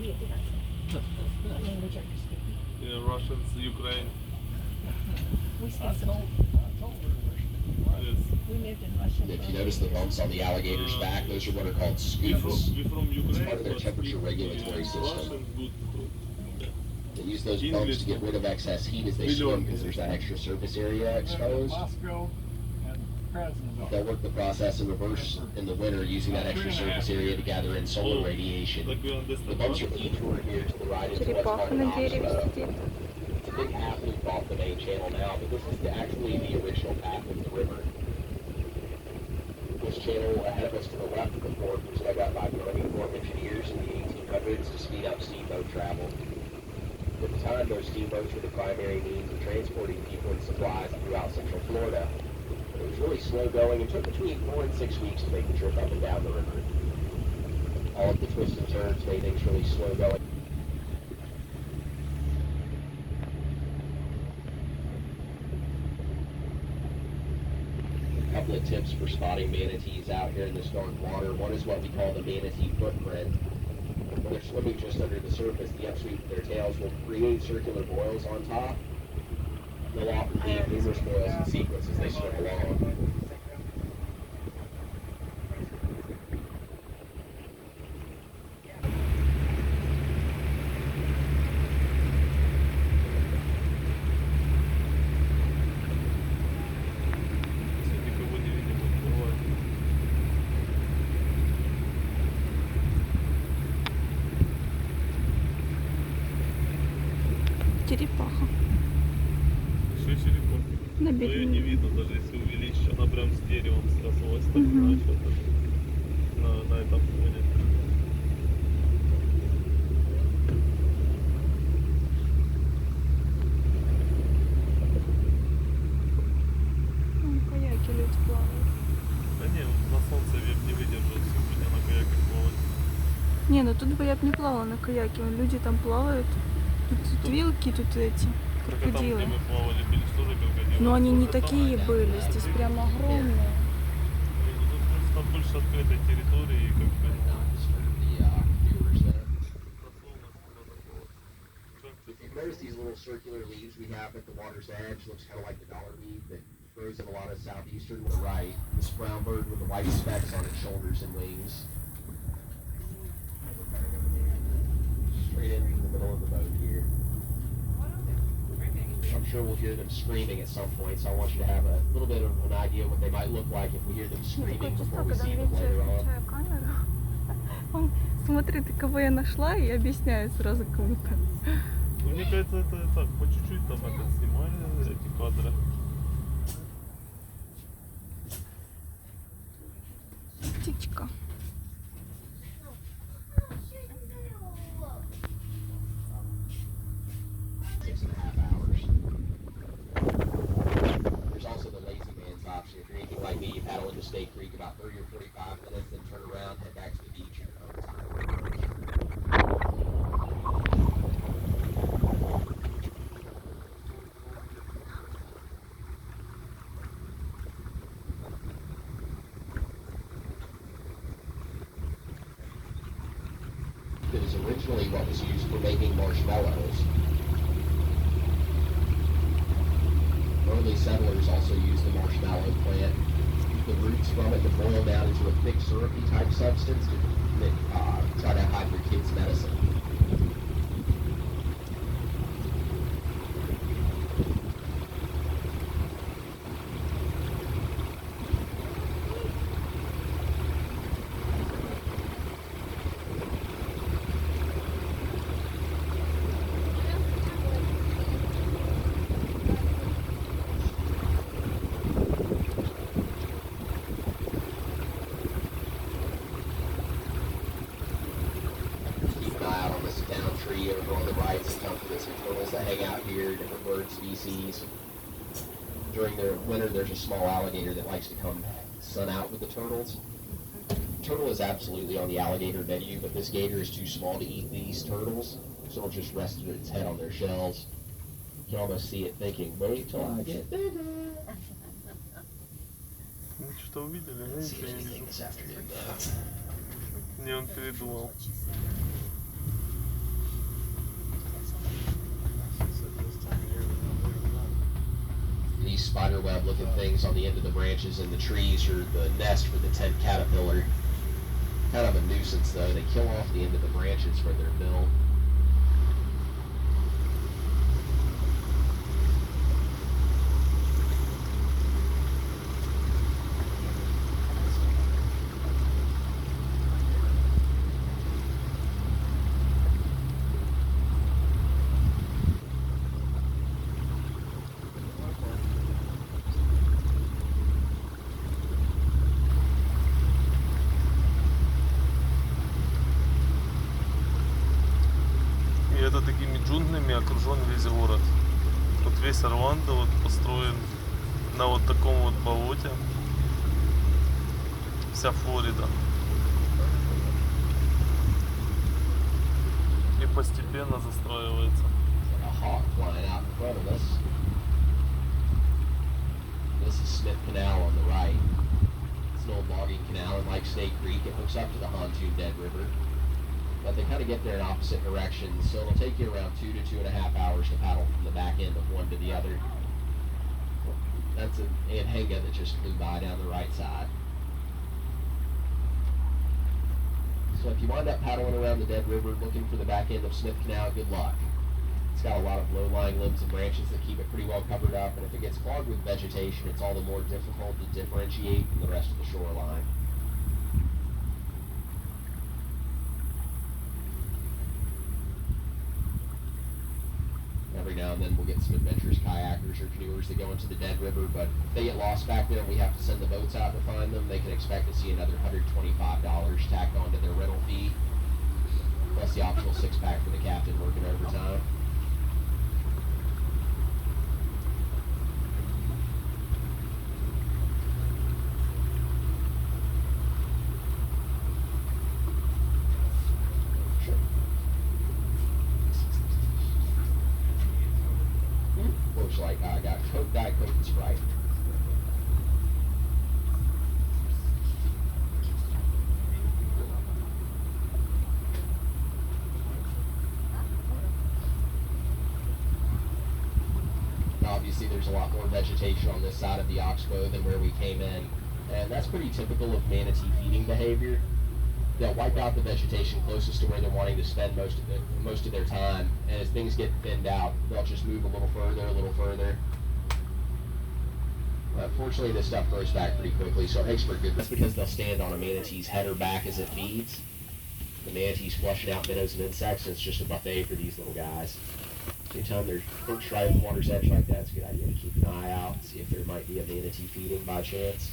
Yeah, Russians, Ukraine. We spent some. Yes. We lived in Russia. If you notice the bumps on the alligator's back, those are what are called We scoops. from It's Ukraine, part of their but temperature speak, regulatory system. Russian good. They use those bumps to get rid of excess heat as they swim because there's that extra surface area exposed. Moscow and Krasnodar. They'll work the process in reverse in the winter using that extra surface area to gather in solar radiation. Like we The understand. bumps are the detour here to the right into what's Черепаха called an на дереве oxbow. сидит. It's a big half loop off the main channel now, but this is actually the original path of the river. This channel ahead of us to the left of the fort was dug up by Marine Corps engineers in the 1800s to speed up steamboat travel. At the time, those steamboats were the primary means of transporting people and supplies throughout central Florida. It was really slow going and took between 4 and 6 weeks to make the trip up and down the river. All of the twists and turns made things really slow going. A couple of tips for spotting manatees out here in this dark water. One is what we call the manatee footprint. When they're swimming just under the surface, the upsweep of their tails will create circular boils on top. They'll often leave numerous boils in sequence as they swim along. Никого не видим, открываем. Черепаха. Еще черепахи. На Но ее не берегу. видно, даже если увеличить, она прям с деревом срослась, так Мгм. иначе на этом фоне. Вон каяки люди плавают. Да не, на солнце век не выдержит, сегодня на каяке плавать. Не, ну тут бы я бы не плавала на каяке. Вон люди там плавают. Тут вилки, тут эти Так а там, где крокодилы. мы плавали, были же тоже крокодилы. Но они не Только там такие были, здесь прям огромные. Ну, тут просто больше открытой территории, как бы, If you notice these little circular leaves we have at the water's edge, looks kind of like the dollar weed that grows in a lot of southeastern to the right. This brown bird with the white specks on its shoulders and wings. Straight in the middle of the boat here. I'm sure we'll hear them screaming at some point, so I want you to have a little bit of an idea what they might look like if we hear them screaming before we see them later on. Включаю камеру. Он смотрит, кого я нашла, и объясняет сразу кому-то. Ну, мне кажется, это так, по чуть-чуть там это снимали, эти кадры. Птичка. Six and a half hours. There's also the lazy man's option. If you're anything like me, you paddle into State Creek about 30 or 45 minutes, then turn around, head back to the beach in your own time. It is originally what was used for making marshmallows. Early settlers also used the marshmallow plant. The roots from it to boil down into a thick syrupy type substance to try to hide your kid's medicine. Keep an eye out on this down tree over on the right. Some turtles that hang out here, different bird species. During the winter, there's a small alligator that likes to come sun out with the turtles. Turtle is absolutely on the alligator menu, but this gator is too small to eat these turtles, so it'll just rest its head on their shells. You can almost see it thinking, wait till I get bigger. Ну, что-то увидели, но Didn't see ничего не anything вижу. this afternoon, though. Не, он передумал. these spider web looking things on the end of the branches in the trees are the nest for the tent caterpillar. Kind of a nuisance though. They kill off the end of the branches for their bill. И это такими джунглями окружен весь город. Вот весь Орландо вот построен на вот таком вот болоте. Вся Флорида. И постепенно застраивается. A hawk flying out in front of us. This is Smith Canal on the right. It's an old logging canal, and like Snake Creek, it hooks up to the Hontoon Dead River. But they kind of get there in opposite directions, so it'll take you around 2 to 2.5 hours to paddle from the back end of one to the other. That's an Anhenga that just flew by down the right side. So if you wind up paddling around the Dead River looking for the back end of Smith Canal, good luck. It's got a lot of low-lying limbs and branches that keep it pretty well covered up, and if it gets clogged with vegetation, it's all the more difficult to differentiate from the rest of the shoreline. Every now and then we'll get some adventurous kayakers or canoers that go into the Dead River, but if they get lost back there and we have to send the boats out to find them, they can expect to see another $125 tacked onto their rental fee, plus the optional six-pack for the captain working overtime. Looks like I got Coke, Diet Coke, and Sprite. Obviously, there's a lot more vegetation on this side of the Oxbow than where we came in, and that's pretty typical of manatee feeding behavior. They'll wipe out the vegetation closest to where they're wanting to spend most of their time, and as things get thinned out, they'll just move a little further. Unfortunately, this stuff grows back pretty quickly, so it makes for good. That's because they'll stand on a manatee's head or back as it feeds. The manatee's flushing out minnows and insects, and it's just a buffet for these little guys. Anytime there's perched right at the water's edge like that, it's a good idea to keep an eye out and see if there might be a manatee feeding by chance.